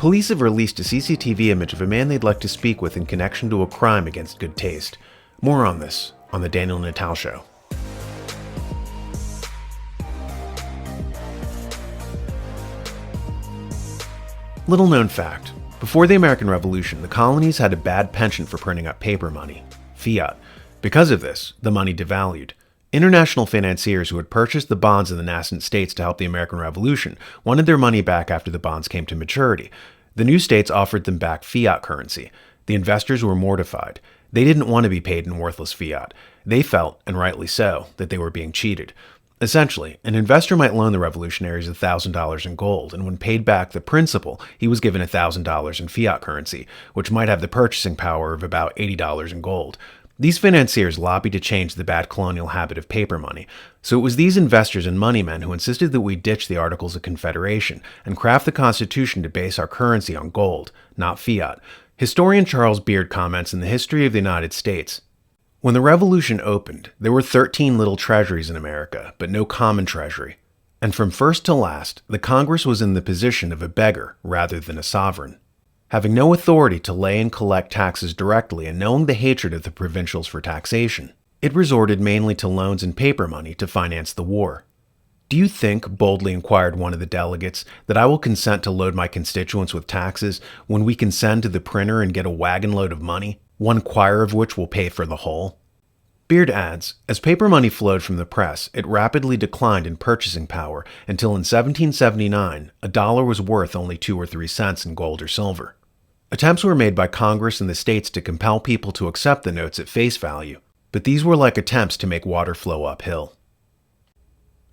Police have released a CCTV image of a man they'd like to speak with in connection to a crime against good taste. More on this on The Daniel Natal Show. Little known fact. Before the American Revolution, the colonies had a bad penchant for printing up paper money, fiat. Because of this, the money devalued. International financiers who had purchased the bonds in the nascent states to help the American Revolution wanted their money back after the bonds came to maturity. The new states offered them back fiat currency. The investors were mortified. They didn't want to be paid in worthless fiat. They felt, and rightly so, that they were being cheated. Essentially, an investor might loan the revolutionaries $1,000 in gold, and when paid back the principal, he was given $1,000 in fiat currency, which might have the purchasing power of about $80 in gold. These financiers lobbied to change the bad colonial habit of paper money, so it was these investors and moneymen who insisted that we ditch the Articles of Confederation and craft the Constitution to base our currency on gold, not fiat. Historian Charles Beard comments in The History of the United States, "When the Revolution opened, there were 13 little treasuries in America, but no common treasury. And from first to last, the Congress was in the position of a beggar rather than a sovereign. Having no authority to lay and collect taxes directly and knowing the hatred of the provincials for taxation, it resorted mainly to loans and paper money to finance the war. Do you think, boldly inquired one of the delegates, that I will consent to load my constituents with taxes when we can send to the printer and get a wagon load of money, one quire of which will pay for the whole?" Beard adds, as paper money flowed from the press, it rapidly declined in purchasing power until in 1779, a dollar was worth only 2 or 3 cents in gold or silver. Attempts were made by Congress and the states to compel people to accept the notes at face value, but these were like attempts to make water flow uphill.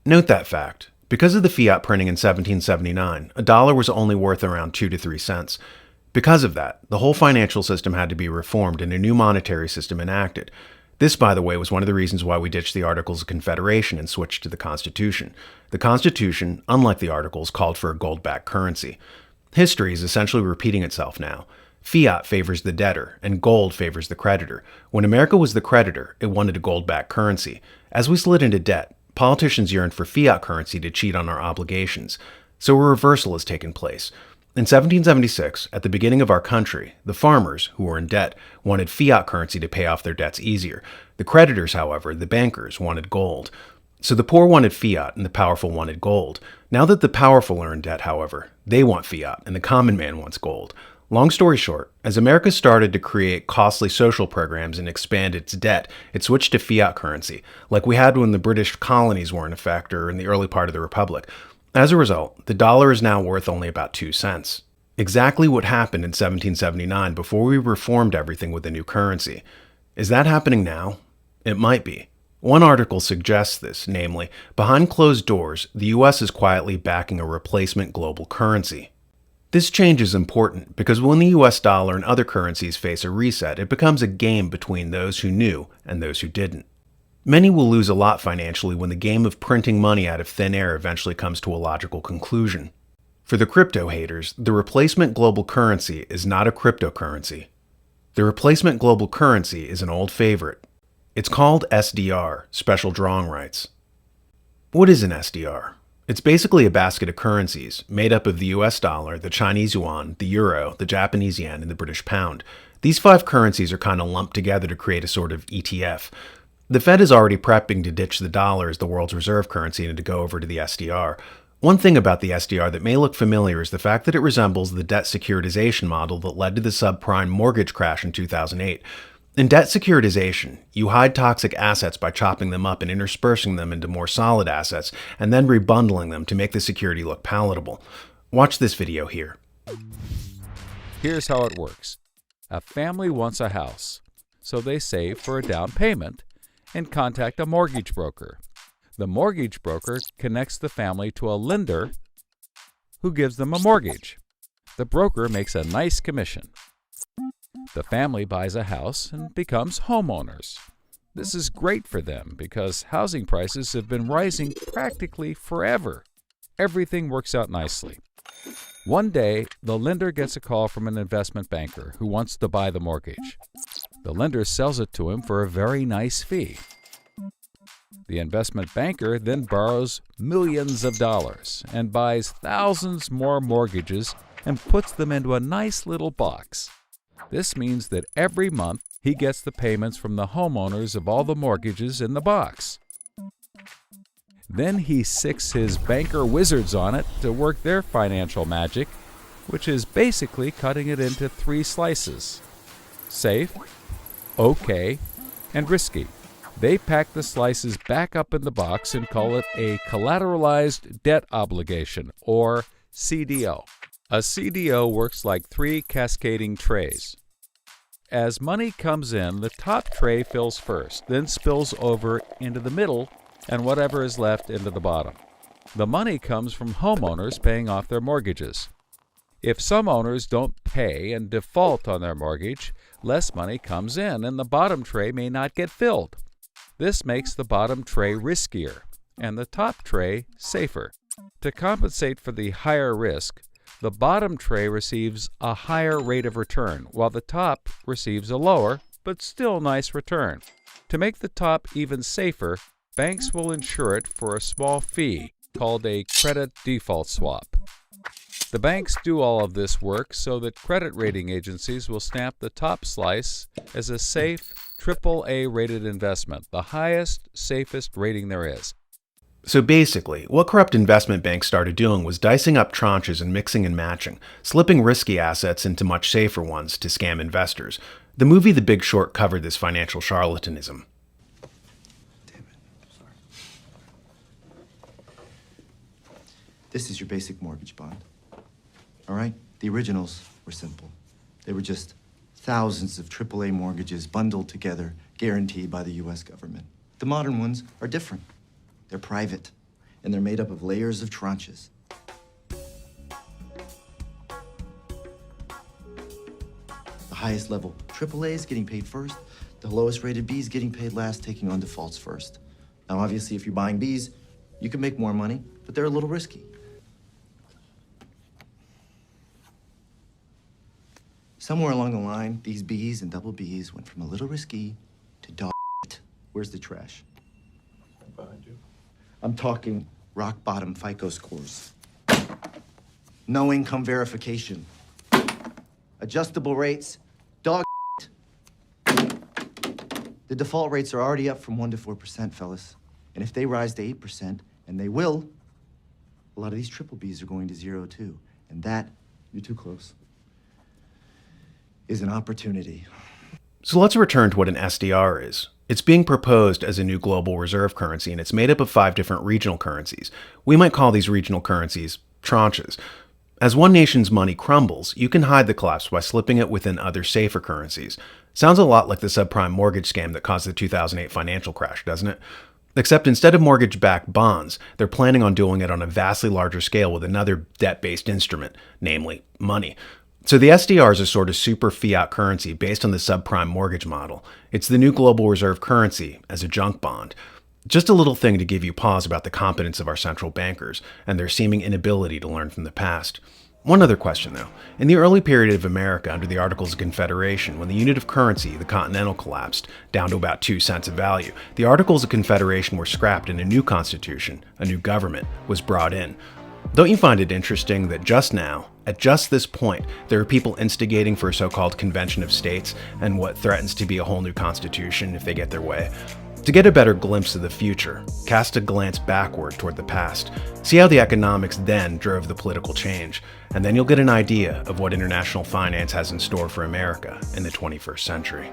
Note that fact. Because of the fiat printing in 1779, a dollar was only worth around 2 to 3 cents. Because of that, the whole financial system had to be reformed and a new monetary system enacted. This, by the way, was one of the reasons why we ditched the Articles of Confederation and switched to the Constitution. The Constitution, unlike the Articles, called for a gold-backed currency. History is essentially repeating itself now. Fiat favors the debtor, and gold favors the creditor. When America was the creditor, it wanted a gold-backed currency. As we slid into debt, politicians yearned for fiat currency to cheat on our obligations. So a reversal has taken place. In 1776, at the beginning of our country, the farmers, who were in debt, wanted fiat currency to pay off their debts easier. The creditors, however, the bankers, wanted gold. So the poor wanted fiat and the powerful wanted gold. Now that the powerful are in debt, however, they want fiat and the common man wants gold. Long story short, as America started to create costly social programs and expand its debt, it switched to fiat currency, like we had when the British colonies were in effect or in the early part of the Republic. As a result, the dollar is now worth only about 2 cents. Exactly what happened in 1779 before we reformed everything with the new currency. Is that happening now? It might be. One article suggests this, namely, behind closed doors, the US is quietly backing a replacement global currency. This change is important because when the US dollar and other currencies face a reset, it becomes a game between those who knew and those who didn't. Many will lose a lot financially when the game of printing money out of thin air eventually comes to a logical conclusion. For the crypto haters, the replacement global currency is not a cryptocurrency. The replacement global currency is an old favorite. It's called SDR, Special Drawing Rights. What is an SDR? It's basically a basket of currencies made up of the US dollar, the Chinese yuan, the euro, the Japanese yen, and the British pound. These 5 currencies are kind of lumped together to create a sort of ETF. The Fed is already prepping to ditch the dollar as the world's reserve currency and to go over to the SDR. One thing about the SDR that may look familiar is the fact that it resembles the debt securitization model that led to the subprime mortgage crash in 2008. In debt securitization, you hide toxic assets by chopping them up and interspersing them into more solid assets, and then rebundling them to make the security look palatable. Watch this video here. Here's how it works. A family wants a house, so they save for a down payment and contact a mortgage broker. The mortgage broker connects the family to a lender who gives them a mortgage. The broker makes a nice commission. The family buys a house and becomes homeowners. This is great for them because housing prices have been rising practically forever. Everything works out nicely. One day, the lender gets a call from an investment banker who wants to buy the mortgage. The lender sells it to him for a very nice fee. The investment banker then borrows millions of dollars and buys thousands more mortgages and puts them into a nice little box. This means that every month he gets the payments from the homeowners of all the mortgages in the box. Then he sicks his banker wizards on it to work their financial magic, which is basically cutting it into 3 slices: safe, okay, and risky. They pack the slices back up in the box and call it a collateralized debt obligation, or CDO. A CDO works like 3 cascading trays. As money comes in, the top tray fills first, then spills over into the middle, and whatever is left into the bottom. The money comes from homeowners paying off their mortgages. If some owners don't pay and default on their mortgage, less money comes in and the bottom tray may not get filled. This makes the bottom tray riskier and the top tray safer. To compensate for the higher risk, the bottom tray receives a higher rate of return, while the top receives a lower, but still nice return. To make the top even safer, banks will insure it for a small fee called a credit default swap. The banks do all of this work so that credit rating agencies will stamp the top slice as a safe, AAA rated investment, the highest, safest rating there is. So basically, what corrupt investment banks started doing was dicing up tranches and mixing and matching, slipping risky assets into much safer ones to scam investors. The movie The Big Short covered this financial charlatanism. This is your basic mortgage bond. All right? The originals were simple. They were just thousands of AAA mortgages bundled together, guaranteed by the US government. The modern ones are different. They're private, and they're made up of layers of tranches. The highest level AAA is getting paid first. The lowest rated B is getting paid last, taking on defaults first. Now, obviously, if you're buying Bs, you can make more money, but they're a little risky. Somewhere along the line, these Bs and double Bs went from a little risky to dog shit. Where's the trash? Behind you. I'm talking rock bottom FICO scores. No income verification. Adjustable rates, dog shit. The default rates are already up from 1% to 4%, fellas. And if they rise to 8%, and they will, a lot of these triple Bs are going to 0 too. And that, you're too close, is an opportunity. So let's return to what an SDR is. It's being proposed as a new global reserve currency, and it's made up of 5 different regional currencies. We might call these regional currencies tranches. As one nation's money crumbles, you can hide the collapse by slipping it within other safer currencies. Sounds a lot like the subprime mortgage scam that caused the 2008 financial crash, doesn't it? Except instead of mortgage-backed bonds, they're planning on doing it on a vastly larger scale with another debt-based instrument, namely money. So the SDR is a sort of super fiat currency based on the subprime mortgage model. It's the new global reserve currency as a junk bond. Just a little thing to give you pause about the competence of our central bankers and their seeming inability to learn from the past. One other question though. In the early period of America under the Articles of Confederation, when the unit of currency, the Continental, collapsed down to about 2 cents of value, the Articles of Confederation were scrapped and a new constitution, a new government, was brought in. Don't you find it interesting that just now, at just this point, there are people instigating for a so-called convention of states and what threatens to be a whole new constitution if they get their way? To get a better glimpse of the future, cast a glance backward toward the past. See how the economics then drove the political change, and then you'll get an idea of what international finance has in store for America in the 21st century.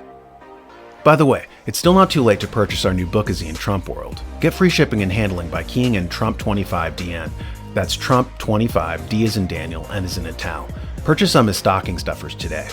By the way, it's still not too late to purchase our new bookazine, Trump World. Get free shipping and handling by keying in Trump25DN. That's Trump25, D as in Daniel, N as in Natal. Purchase some as stocking stuffers today.